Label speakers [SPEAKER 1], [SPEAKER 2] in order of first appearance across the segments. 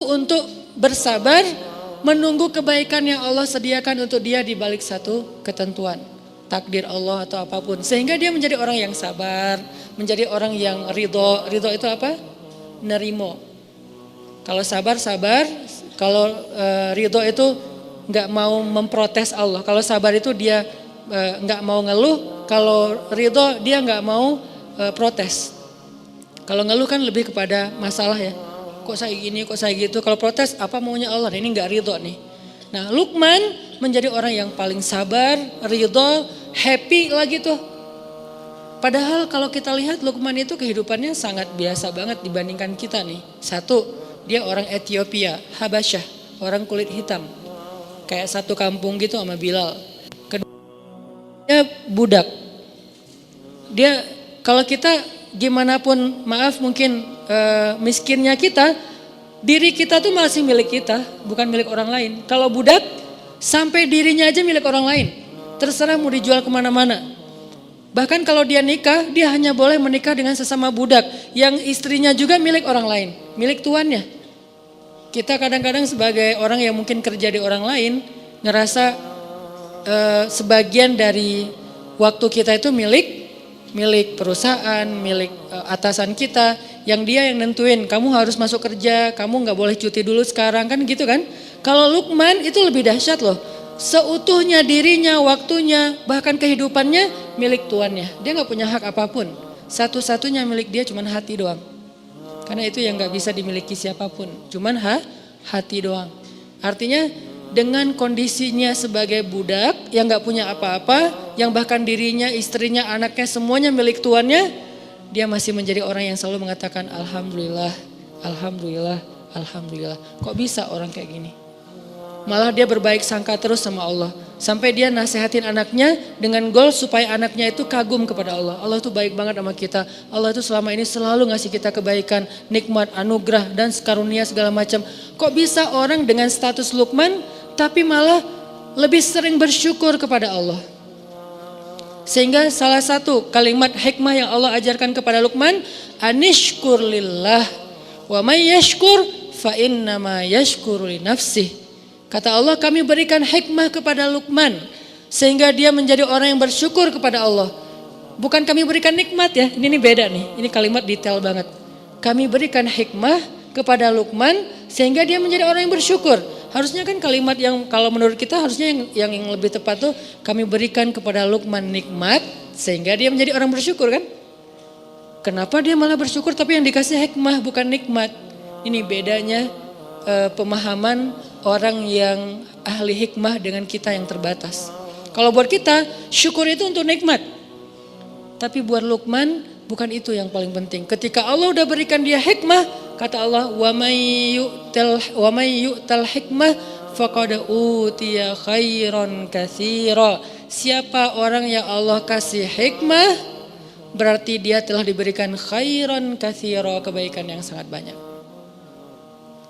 [SPEAKER 1] untuk bersabar menunggu kebaikan yang Allah sediakan untuk dia di balik satu ketentuan, takdir Allah atau apapun. Sehingga dia menjadi orang yang sabar, menjadi orang yang ridho. Ridho itu apa? Nerimo. Kalau sabar, kalau ridho itu nggak mau memprotes Allah. Kalau sabar itu dia nggak mau ngeluh, kalau ridho dia nggak mau protes. Kalau ngeluh kan lebih kepada masalah ya. Kok saya gini, kok saya gitu. Kalau protes apa maunya Allah, ini nggak ridho nih. Nah Luqman menjadi orang yang paling sabar, ridho, happy lagi tuh. Padahal kalau kita lihat Luqman itu kehidupannya sangat biasa banget dibandingkan kita nih. Satu, dia orang Ethiopia, Habasyah, orang kulit hitam. Kayak satu kampung gitu sama Bilal. Kedua, dia budak. Dia kalau kita gimana pun maaf mungkin miskinnya kita, diri kita tuh masih milik kita, bukan milik orang lain. Kalau budak sampai dirinya aja milik orang lain. Terserah mau dijual kemana-mana. Bahkan kalau dia nikah, dia hanya boleh menikah dengan sesama budak yang istrinya juga milik orang lain, milik tuannya. Kita kadang-kadang sebagai orang yang mungkin kerja di orang lain, ngerasa sebagian dari waktu kita itu milik perusahaan, milik atasan kita, yang dia yang nentuin, kamu harus masuk kerja, kamu nggak boleh cuti dulu sekarang, kan gitu kan. Kalau Luqman itu lebih dahsyat loh, seutuhnya dirinya, waktunya, bahkan kehidupannya milik tuannya. Dia nggak punya hak apapun, satu-satunya milik dia cuma hati doang. Karena itu yang nggak bisa dimiliki siapapun, cuman hati doang. Artinya dengan kondisinya sebagai budak yang gak punya apa-apa, yang bahkan dirinya, istrinya, anaknya semuanya milik tuannya, dia masih menjadi orang yang selalu mengatakan Alhamdulillah, Alhamdulillah, Alhamdulillah. Kok bisa orang kayak gini? Malah dia berbaik sangka terus sama Allah. Sampai dia nasihatin anaknya dengan goal supaya anaknya itu kagum kepada Allah. Allah itu baik banget sama kita. Allah itu selama ini selalu ngasih kita kebaikan, nikmat, anugerah, dan karunia segala macam. Kok bisa orang dengan status Luqman tapi malah lebih sering bersyukur kepada Allah. Sehingga salah satu kalimat hikmah yang Allah ajarkan kepada Luqman, anishkur lillah wa may yashkur fa innama yashkuru li nafsih. Kata Allah, kami berikan hikmah kepada Luqman sehingga dia menjadi orang yang bersyukur kepada Allah. Bukan kami berikan nikmat ya, ini beda nih, ini kalimat detail banget. Kami berikan hikmah kepada Luqman sehingga dia menjadi orang yang bersyukur. Harusnya kan kalimat yang kalau menurut kita harusnya yang lebih tepat tuh kami berikan kepada Luqman nikmat sehingga dia menjadi orang bersyukur kan. Kenapa dia malah bersyukur tapi yang dikasih hikmah bukan nikmat? Ini bedanya pemahaman orang yang ahli hikmah dengan kita yang terbatas. Kalau buat kita syukur itu untuk nikmat. Tapi buat Luqman bukan itu yang paling penting. Ketika Allah udah berikan dia hikmah, kata Allah, wa may yu'tal hikmah faqad utiya khairan katsira. Siapa orang yang Allah kasih hikmah, berarti dia telah diberikan khairan katsira, kebaikan yang sangat banyak.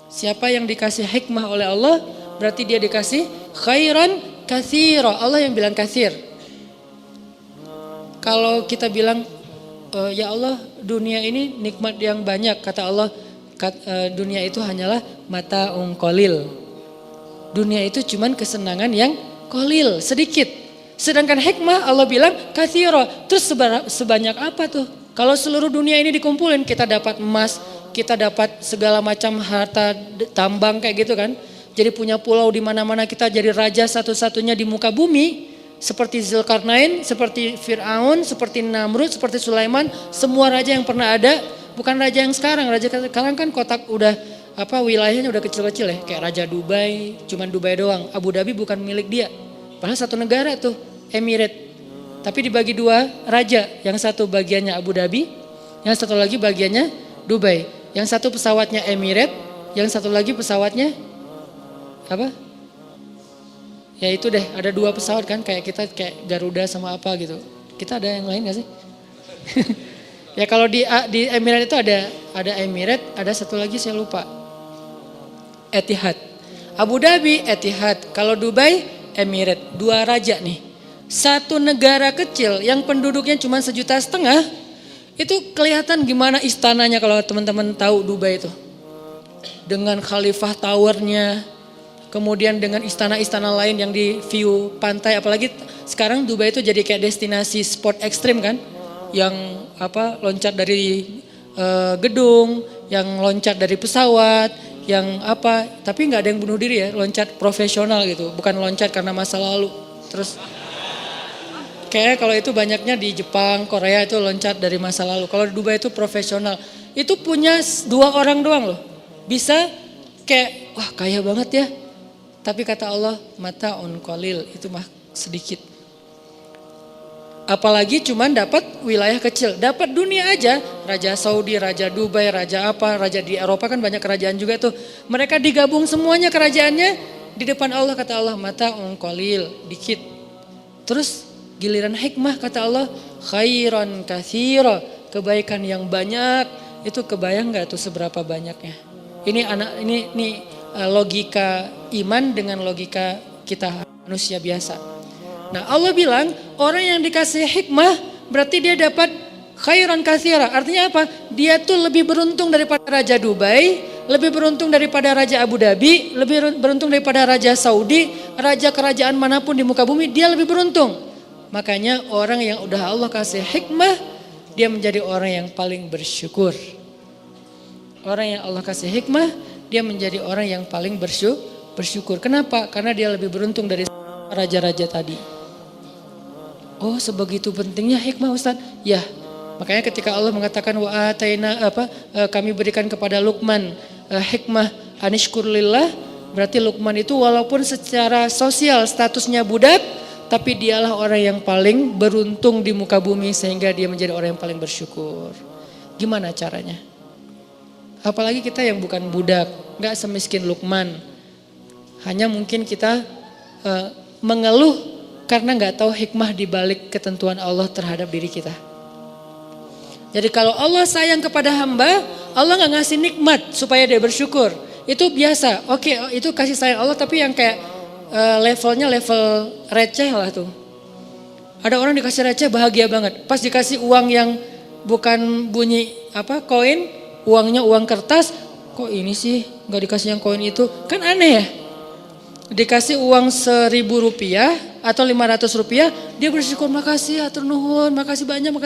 [SPEAKER 1] Siapa yang dikasih hikmah oleh Allah, berarti dia dikasih khairan katsira. Allah yang bilang katsir. Kalau kita bilang ya Allah, dunia ini nikmat yang banyak, kata Allah, dunia itu hanyalah mata qalil. Dunia itu cuman kesenangan yang qalil, sedikit. Sedangkan hikmah Allah bilang katsira. Terus sebanyak apa tuh? Kalau seluruh dunia ini dikumpulin, kita dapat emas, kita dapat segala macam harta tambang kayak gitu kan. Jadi punya pulau di mana-mana, kita jadi raja satu-satunya di muka bumi. Seperti Zulkarnain, seperti Fir'aun, seperti Namrud, seperti Sulaiman, semua raja yang pernah ada, bukan raja yang sekarang. Raja sekarang kan kotak udah wilayahnya udah kecil-kecil ya, kayak Raja Dubai, cuman Dubai doang. Abu Dhabi bukan milik dia. Padahal satu negara tuh, Emirat. Tapi dibagi dua raja, yang satu bagiannya Abu Dhabi, yang satu lagi bagiannya Dubai. Yang satu pesawatnya Emirat, yang satu lagi pesawatnya apa? Ya itu deh, ada dua pesawat kan, kayak kita kayak Garuda sama apa gitu. Kita ada yang lain gak sih? Ya kalau di Emirat itu ada Emirat, ada satu lagi saya lupa. Etihad. Abu Dhabi, Etihad. Kalau Dubai, Emirat. Dua raja nih. Satu negara kecil yang penduduknya cuma 1,5 juta, itu kelihatan gimana istananya kalau teman-teman tahu Dubai itu. dengan Khalifah Towernya, kemudian dengan istana-istana lain yang di view pantai, apalagi sekarang Dubai itu jadi kayak destinasi sport ekstrim kan, yang loncat dari gedung, yang loncat dari pesawat, yang tapi nggak ada yang bunuh diri ya, loncat profesional gitu, bukan loncat karena masa lalu. Terus kayak kalau itu banyaknya di Jepang, Korea itu loncat dari masa lalu. Kalau di Dubai itu profesional. Itu punya 2 orang doang loh. Bisa kayak wah kaya banget ya. Tapi kata Allah mataun qalil, itu mah sedikit. Apalagi cuman dapat wilayah kecil, dapat dunia aja. Raja Saudi, Raja Dubai, Raja Raja di Eropa kan banyak kerajaan juga tuh. Mereka digabung semuanya kerajaannya di depan Allah, kata Allah mataun qalil, dikit. Terus giliran hikmah kata Allah khairan katsira, kebaikan yang banyak. Itu kebayang gak tuh seberapa banyaknya? Ini logika iman dengan logika kita manusia biasa. Nah Allah bilang orang yang dikasih hikmah berarti dia dapat khairan katsira. Artinya apa? Dia tuh lebih beruntung daripada Raja Dubai, lebih beruntung daripada Raja Abu Dhabi, lebih beruntung daripada Raja Saudi, raja kerajaan manapun di muka bumi, dia lebih beruntung. Makanya orang yang udah Allah kasih hikmah, dia menjadi orang yang paling bersyukur. Orang yang Allah kasih hikmah, dia menjadi orang yang paling bersyukur. Kenapa? Karena dia lebih beruntung dari raja-raja tadi. Oh, sebegitu pentingnya hikmah Ustaz? Ya, makanya ketika Allah mengatakan wa ataina kami berikan kepada Luqman hikmah anishkurlillah, berarti Luqman itu walaupun secara sosial statusnya budak, tapi dialah orang yang paling beruntung di muka bumi sehingga dia menjadi orang yang paling bersyukur. Gimana caranya? Apalagi kita yang bukan budak, gak semiskin Luqman. Hanya mungkin kita mengeluh karena gak tahu hikmah di balik ketentuan Allah terhadap diri kita. Jadi kalau Allah sayang kepada hamba, Allah gak ngasih nikmat supaya dia bersyukur. Itu biasa, oke itu kasih sayang Allah, tapi yang kayak levelnya level receh lah tuh. Ada orang dikasih receh bahagia banget. Pas dikasih uang yang bukan bunyi koin, uangnya uang kertas, kok ini sih gak dikasih yang koin itu, kan aneh ya. Dikasih uang 1.000 rupiah atau 500 rupiah, dia bersyukur, makasih hatur nuhun, makasih banyak,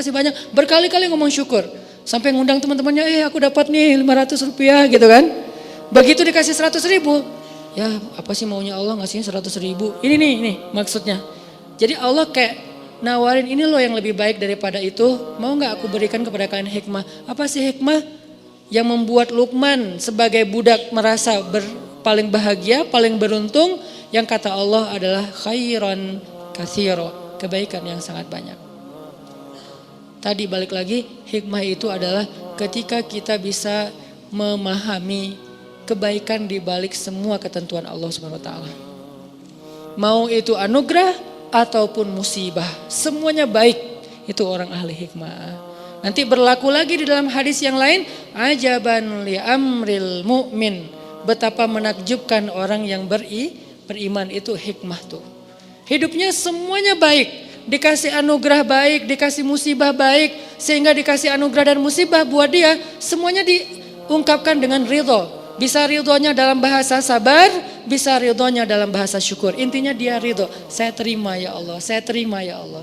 [SPEAKER 1] berkali-kali ngomong syukur. Sampai ngundang teman-temannya, aku dapat nih 500 rupiah gitu kan. Begitu dikasih 100.000, ya apa sih maunya Allah ngasihnya 100.000. Ini nih maksudnya. Jadi Allah kayak nawarin, ini loh yang lebih baik daripada itu, mau gak aku berikan kepada kalian hikmah. Apa sih hikmah? Yang membuat Luqman sebagai budak merasa paling bahagia, paling beruntung, yang kata Allah adalah khairan katsira, kebaikan yang sangat banyak. Tadi balik lagi, hikmah itu adalah ketika kita bisa memahami kebaikan di balik semua ketentuan Allah Subhanahu wa taala. Mau itu anugerah ataupun musibah, semuanya baik. Itu orang ahli hikmah. Nanti berlaku lagi di dalam hadis yang lain, ajaban li amril mu'min. Betapa menakjubkan orang yang beriman, itu hikmah tuh. Hidupnya semuanya baik, dikasih anugerah baik, dikasih musibah baik, sehingga dikasih anugerah dan musibah buat dia, semuanya diungkapkan dengan ridho. Bisa ridhonya dalam bahasa sabar, bisa ridhonya dalam bahasa syukur. Intinya dia ridho, saya terima ya Allah, saya terima ya Allah.